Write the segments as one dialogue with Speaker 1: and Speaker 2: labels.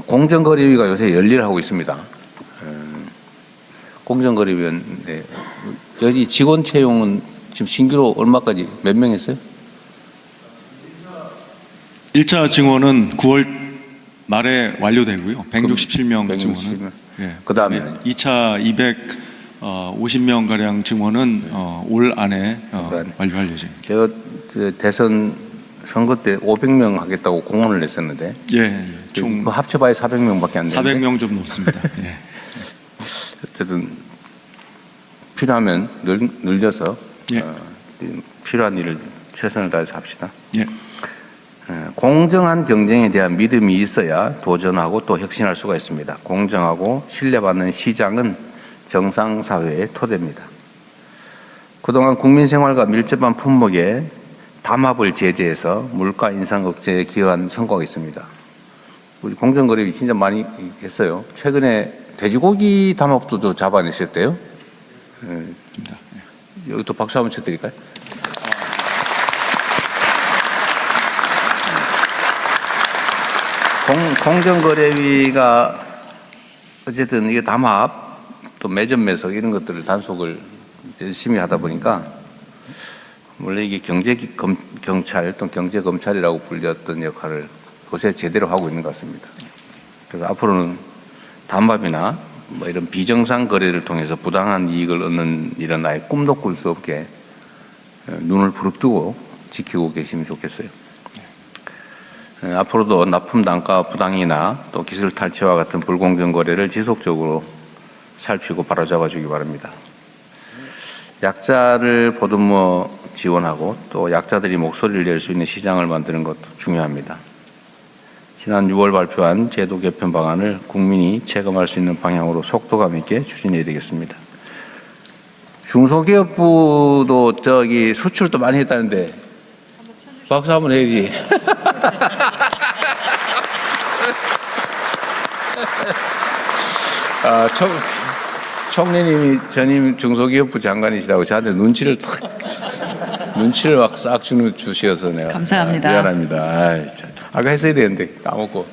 Speaker 1: 공정거래위가 요새 열일하고 있습니다. 공정거래위원, 네. 여기 직원 채용은 지금 신규로 얼마까지 몇 명 했어요?
Speaker 2: 1차 증원은 9월 말에 완료되고요. 167명 증원은. 예.
Speaker 1: 그다음에는
Speaker 2: 2차 250명 가량 증원은 올 안에 완료할 예정입니다.
Speaker 1: 제가 대선 선거 때 500명 하겠다고 공언을 냈었는데,
Speaker 2: 총
Speaker 1: 합쳐봐야 400명밖에 안 되는데
Speaker 2: 400명 좀 넘습니다. 예.
Speaker 1: 어쨌든 필요하면 늘려서 필요한 일을 최선을 다해서 합시다.
Speaker 2: 예.
Speaker 1: 공정한 경쟁에 대한 믿음이 있어야 도전하고 또 혁신할 수가 있습니다. 공정하고 신뢰받는 시장은 정상사회의 토대입니다. 그동안 국민 생활과 밀접한 품목에 담합을 제재해서 물가 인상 억제에 기여한 성과가 있습니다. 우리 공정거래위 진짜 많이 했어요. 최근에 돼지고기 담합도 잡아내셨대요. 여기 또 박수 한번 쳐드릴까요? 공정거래위가 어쨌든 이게 담합 또 매점 매석 이런 것들을 단속을 열심히 하다 보니까 원래 이게 경찰 또 경제검찰이라고 불렸던 역할을 요새 제대로 하고 있는 것 같습니다. 그래서 앞으로는 담합이나 뭐 이런 비정상 거래를 통해서 부당한 이익을 얻는 이런 아예 꿈도 꿀 수 없게 눈을 부릅뜨고 지키고 계시면 좋겠어요. 앞으로도 납품 단가 부당이나 또 기술 탈취와 같은 불공정 거래를 지속적으로 살피고 바로잡아 주기 바랍니다. 약자를 보듬어 지원하고 또 약자들이 목소리를 낼 수 있는 시장을 만드는 것도 중요합니다. 지난 6월 발표한 제도 개편 방안을 국민이 체감할 수 있는 방향으로 속도감 있게 추진해야 되겠습니다. 중소기업부도 저기 수출도 많이 했다는데 박수 한번 해야지. 총리님이 전임 중소기업부 장관이시라고 저한테 눈치를 막 싹 주셔서 내가
Speaker 3: 감사합니다.
Speaker 1: 미안합니다. 아까 했어야 되는데 까먹고.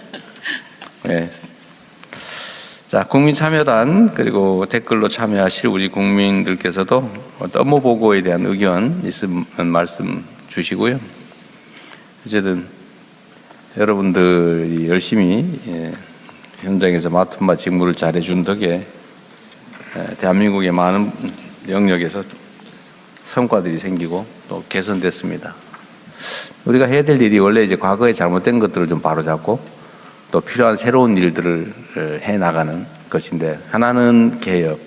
Speaker 1: 네. 자, 국민참여단 그리고 댓글로 참여하실 우리 국민들께서도 업무 보고에 대한 의견 있으면 말씀 주시고요. 어쨌든 여러분들이 열심히 현장에서 맡은 바 직무를 잘해준 덕에 대한민국의 많은 영역에서 성과들이 생기고 또 개선됐습니다. 우리가 해야 될 일이 원래 이제 과거에 잘못된 것들을 좀 바로잡고 또 필요한 새로운 일들을 해 나가는 것인데, 하나는 개혁,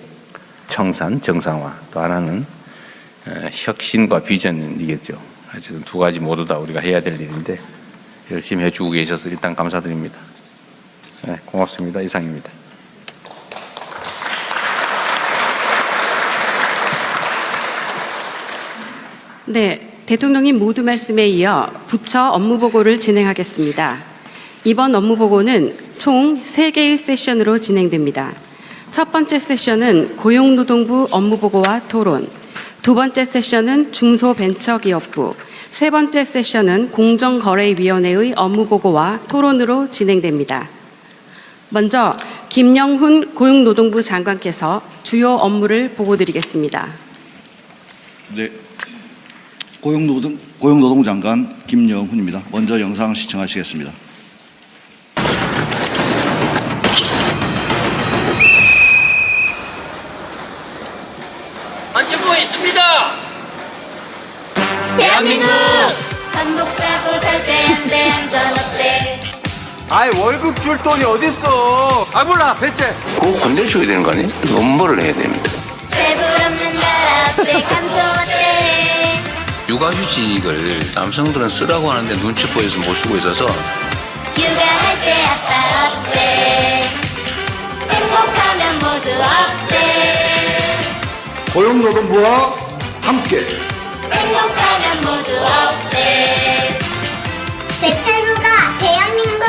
Speaker 1: 청산, 정상화, 또 하나는 혁신과 비전이겠죠. 어쨌든 두 가지 모두 다 우리가 해야 될 일인데 열심히 해주고 계셔서 일단 감사드립니다. 네, 고맙습니다. 이상입니다.
Speaker 4: 네, 대통령님 모두 말씀에 이어 부처 업무보고를 진행하겠습니다. 이번 업무보고는 총 3개의 세션으로 진행됩니다. 첫 번째 세션은 고용노동부 업무보고와 토론, 두 번째 세션은 중소벤처기업부, 세 번째 세션은 공정거래위원회의 업무보고와 토론으로 진행됩니다. 먼저 김영훈 고용노동부 장관께서 주요 업무를 보고드리겠습니다.
Speaker 5: 네, 고용노동 장관 김영훈입니다. 먼저 영상 시청하시겠습니다.
Speaker 6: 안전모 있습니다.
Speaker 7: 대한민국 반복사고 절대 안돼 안전 어때.
Speaker 6: 아이 월급 줄 돈이 어딨어. 아 몰라 배째.
Speaker 1: 그거 혼내줘야 되는 거 아니에요? 업무를 해야 됩니다.
Speaker 7: 재불 없는 나라 어때 감소 어때.
Speaker 1: 육아휴직을 남성들은 쓰라고 하는데 눈치 보여서 못 쓰고 있어서
Speaker 7: 육아할 때 아빠 어때. 행복하면 모두 어때.
Speaker 5: 고용노동부와 함께
Speaker 7: 행복하면 모두 어때. 대체부가 대한민국.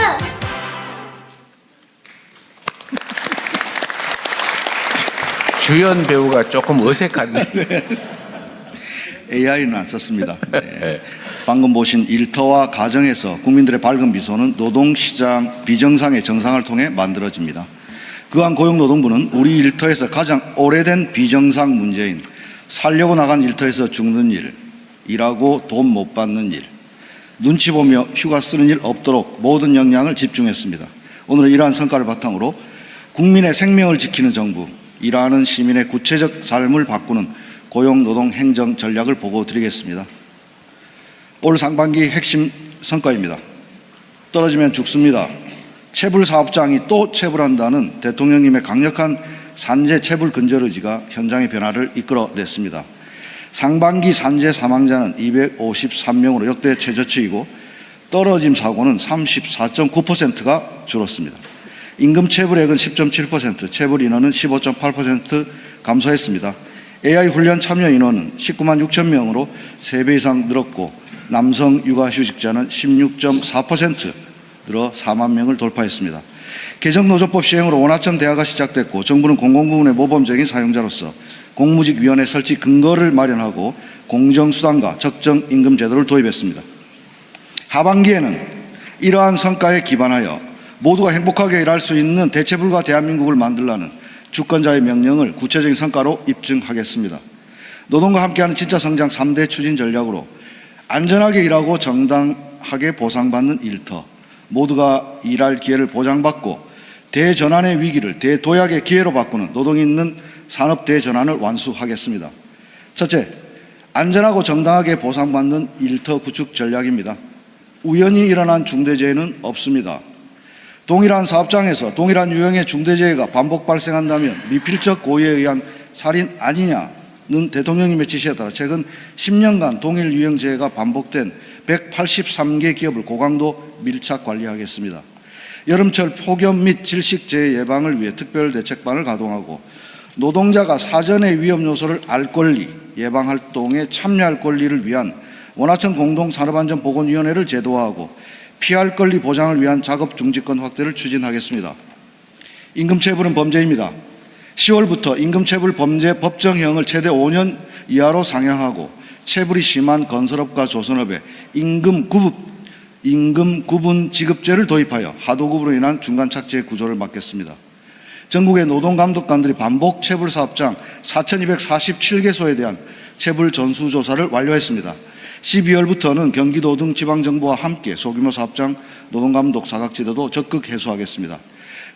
Speaker 1: 주연 배우가 조금 어색한데.
Speaker 5: AI는 안 썼습니다. 네.
Speaker 1: 네.
Speaker 5: 방금 보신 일터와 가정에서 국민들의 밝은 미소는 노동시장 비정상의 정상을 통해 만들어집니다. 그간 고용노동부는 우리 일터에서 가장 오래된 비정상 문제인 살려고 나간 일터에서 죽는 일, 일하고 돈 못 받는 일, 눈치 보며 휴가 쓰는 일 없도록 모든 역량을 집중했습니다. 오늘은 이러한 성과를 바탕으로 국민의 생명을 지키는 정부, 일하는 시민의 구체적 삶을 바꾸는 고용노동 행정 전략을 보고 드리겠습니다. 올 상반기 핵심 성과입니다. 떨어지면 죽습니다. 체불 사업장이 또 체불한다는 대통령님의 강력한 산재 체불 근절 의지가 현장의 변화를 이끌어냈습니다. 상반기 산재 사망자는 253명으로 역대 최저치이고 떨어짐 사고는 34.9%가 줄었습니다. 임금 체불액은 10.7%, 체불 인원은 15.8% 감소했습니다. AI 훈련 참여 인원은 19만 6천 명으로 3배 이상 늘었고 남성 육아휴직자는 16.4% 늘어 4만 명을 돌파했습니다. 개정노조법 시행으로 원하점 대화가 시작됐고 정부는 공공부문의 모범적인 사용자로서 공무직위원회 설치 근거를 마련하고 공정수당과 적정임금 제도를 도입했습니다. 하반기에는 이러한 성과에 기반하여 모두가 행복하게 일할 수 있는 대체불가 대한민국을 만들라는 주권자의 명령을 구체적인 성과로 입증하겠습니다. 노동과 함께하는 진짜 성장 3대 추진 전략으로 안전하게 일하고 정당하게 보상받는 일터, 모두가 일할 기회를 보장받고 대전환의 위기를 대도약의 기회로 바꾸는 노동이 있는 산업 대전환을 완수하겠습니다. 첫째, 안전하고 정당하게 보상받는 일터 구축 전략입니다. 우연히 일어난 중대재해는 없습니다. 동일한 사업장에서 동일한 유형의 중대재해가 반복 발생한다면 미필적 고의에 의한 살인 아니냐는 대통령님의 지시에 따라 최근 10년간 동일 유형 재해가 반복된 183개 기업을 고강도 밀착 관리하겠습니다. 여름철 폭염 및 질식재해 예방을 위해 특별대책반을 가동하고 노동자가 사전에 위험 요소를 알 권리, 예방활동에 참여할 권리를 위한 원화청 공동산업안전보건위원회를 제도화하고 피할 권리 보장을 위한 작업 중지권 확대를 추진하겠습니다. 임금체불은 범죄입니다. 10월부터 임금체불 범죄 법정형을 최대 5년 이하로 상향하고 체불이 심한 건설업과 조선업에 임금 구분 지급제를 도입하여 하도급으로 인한 중간 착지의 구조를 막겠습니다. 전국의 노동감독관들이 반복 체불 사업장 4,247개소에 대한 체불 전수조사를 완료했습니다. 12월부터는 경기도 등 지방정부와 함께 소규모 사업장 노동감독 사각지대도 적극 해소하겠습니다.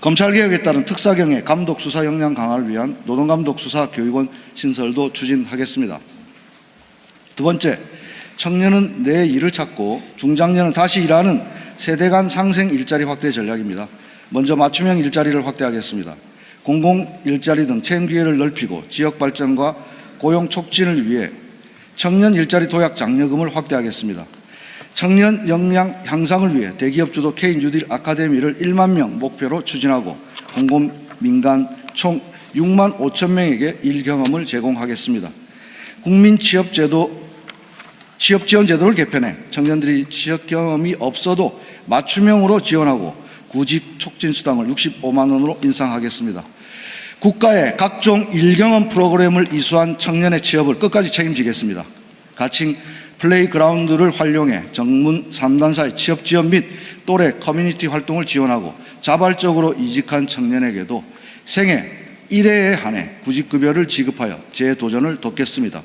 Speaker 5: 검찰개혁에 따른 특사경의 감독 수사 역량 강화를 위한 노동감독 수사 교육원 신설도 추진하겠습니다. 두 번째, 청년은 내 일을 찾고 중장년은 다시 일하는 세대 간 상생 일자리 확대 전략입니다. 먼저 맞춤형 일자리를 확대하겠습니다. 공공 일자리 등 채용 기회를 넓히고 지역 발전과 고용 촉진을 위해 청년 일자리 도약 장려금을 확대하겠습니다. 청년 역량 향상을 위해 대기업 주도 K-뉴딜 아카데미를 1만 명 목표로 추진하고 공공 민간 총 6만 5천 명에게 일 경험을 제공하겠습니다. 국민 취업 지원 제도를 개편해 청년들이 취업 경험이 없어도 맞춤형으로 지원하고 구직 촉진 수당을 65만 원으로 인상하겠습니다. 국가의 각종 일경험 프로그램을 이수한 청년의 취업을 끝까지 책임지겠습니다. 가칭 플레이그라운드를 활용해 전문 3단사의 취업 지원 및 또래 커뮤니티 활동을 지원하고 자발적으로 이직한 청년에게도 생애 1회에 한해 구직급여를 지급하여 재도전을 돕겠습니다.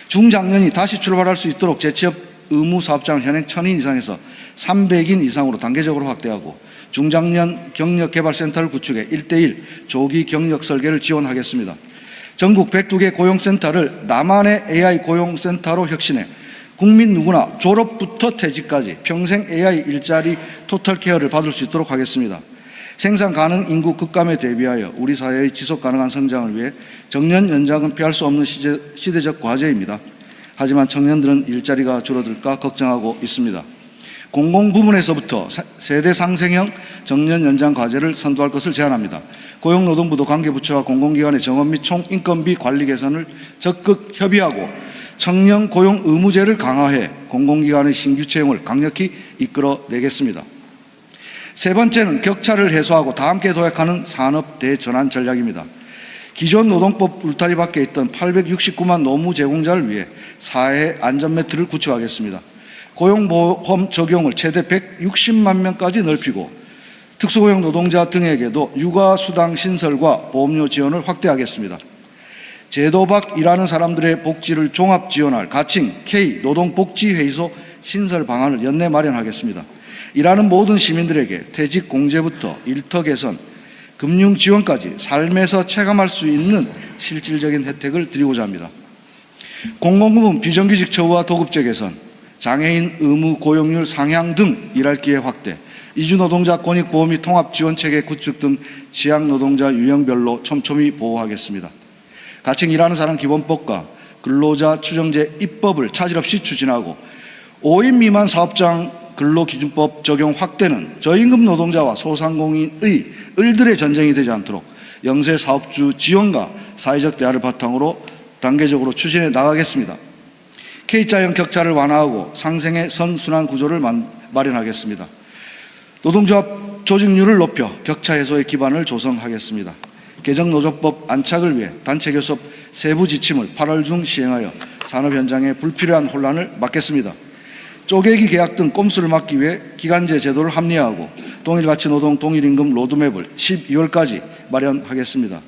Speaker 5: 중장년이 다시 출발할 수 있도록 재취업 의무 사업장을 현행 1,000인 이상에서 300인 이상으로 단계적으로 확대하고 중장년 경력개발센터를 구축해 1:1 조기 경력 설계를 지원하겠습니다. 전국 102개 고용센터를 나만의 AI 고용센터로 혁신해 국민 누구나 졸업부터 퇴직까지 평생 AI 일자리 토탈케어를 받을 수 있도록 하겠습니다. 생산 가능 인구 급감에 대비하여 우리 사회의 지속 가능한 성장을 위해 정년 연장은 피할 수 없는 시대적 과제입니다. 하지만 청년들은 일자리가 줄어들까 걱정하고 있습니다. 공공부문에서부터 세대 상생형 정년 연장 과제를 선도할 것을 제안합니다. 고용노동부도 관계부처와 공공기관의 정원 및 총인건비 관리 개선을 적극 협의하고 청년 고용 의무제를 강화해 공공기관의 신규 채용을 강력히 이끌어내겠습니다. 세 번째는 격차를 해소하고 다 함께 도약하는 산업 대전환 전략입니다. 기존 노동법 울타리 밖에 있던 869만 노무 제공자를 위해 사회 안전매트를 구축하겠습니다. 고용보험 적용을 최대 160만 명까지 넓히고 특수고용 노동자 등에게도 육아수당 신설과 보험료 지원을 확대하겠습니다. 제도 밖 일하는 사람들의 복지를 종합 지원할 가칭 K 노동복지회의소 신설 방안을 연내 마련하겠습니다. 일하는 모든 시민들에게 퇴직 공제부터 일터 개선, 금융 지원까지 삶에서 체감할 수 있는 실질적인 혜택을 드리고자 합니다. 공공부문 비정규직 처우와 도급제 개선, 장애인 의무 고용률 상향 등 일할 기회 확대, 이주노동자 권익보험 및 통합지원체계 구축 등 지역노동자 유형별로 촘촘히 보호하겠습니다. 가칭 일하는 사람 기본법과 근로자 추정제 입법을 차질 없이 추진하고 5인 미만 사업장 근로기준법 적용 확대는 저임금 노동자와 소상공인의 을들의 전쟁이 되지 않도록 영세 사업주 지원과 사회적 대화를 바탕으로 단계적으로 추진해 나가겠습니다. K자형 격차를 완화하고 상생의 선순환 구조를 마련하겠습니다. 노동조합 조직률을 높여 격차 해소의 기반을 조성하겠습니다. 개정노조법 안착을 위해 단체교섭 세부 지침을 8월 중 시행하여 산업 현장의 불필요한 혼란을 막겠습니다. 쪼개기 계약 등 꼼수를 막기 위해 기간제 제도를 합리화하고 동일가치 노동 동일임금 로드맵을 12월까지 마련하겠습니다.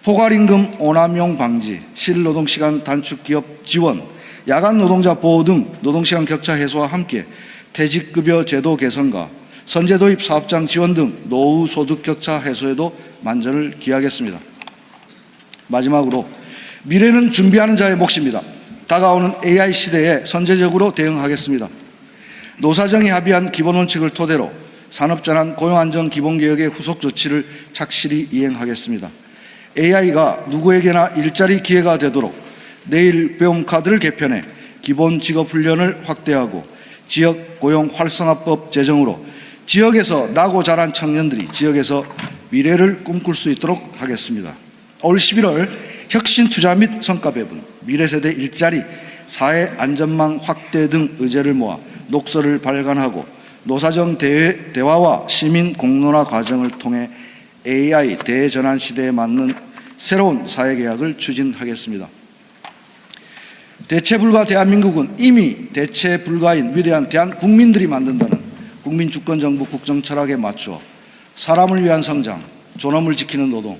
Speaker 5: 포괄임금 오남용 방지, 실노동시간 단축 기업 지원, 야간 노동자 보호 등 노동시간 격차 해소와 함께 퇴직급여 제도 개선과 선제 도입 사업장 지원 등 노후 소득 격차 해소에도 만전을 기하겠습니다. 마지막으로 미래는 준비하는 자의 몫입니다. 다가오는 AI 시대에 선제적으로 대응하겠습니다. 노사정이 합의한 기본원칙을 토대로 산업전환 고용안정 기본개혁의 후속 조치를 착실히 이행하겠습니다. AI가 누구에게나 일자리 기회가 되도록 내일 배움 카드를 개편해 기본 직업 훈련을 확대하고 지역 고용 활성화법 제정으로 지역에서 나고 자란 청년들이 지역에서 미래를 꿈꿀 수 있도록 하겠습니다. 올 11월 혁신 투자 및 성과 배분, 미래세대 일자리, 사회 안전망 확대 등 의제를 모아 녹서를 발간하고 노사정 대화와 시민 공론화 과정을 통해 AI 대전환 시대에 맞는 새로운 사회개혁을 추진하겠습니다. 대체불가 대한민국은 이미 대체불가인 위대한 대한국민들이 만든다는 국민주권정부 국정철학에 맞추어 사람을 위한 성장, 존엄을 지키는 노동,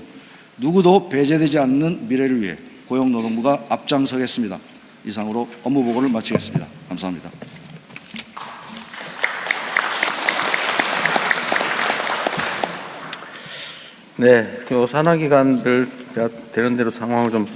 Speaker 5: 누구도 배제되지 않는 미래를 위해 고용노동부가 앞장서겠습니다. 이상으로 업무보고를 마치겠습니다. 감사합니다.
Speaker 1: 네, 요 산하기관들 제가 되는 대로 상황을 좀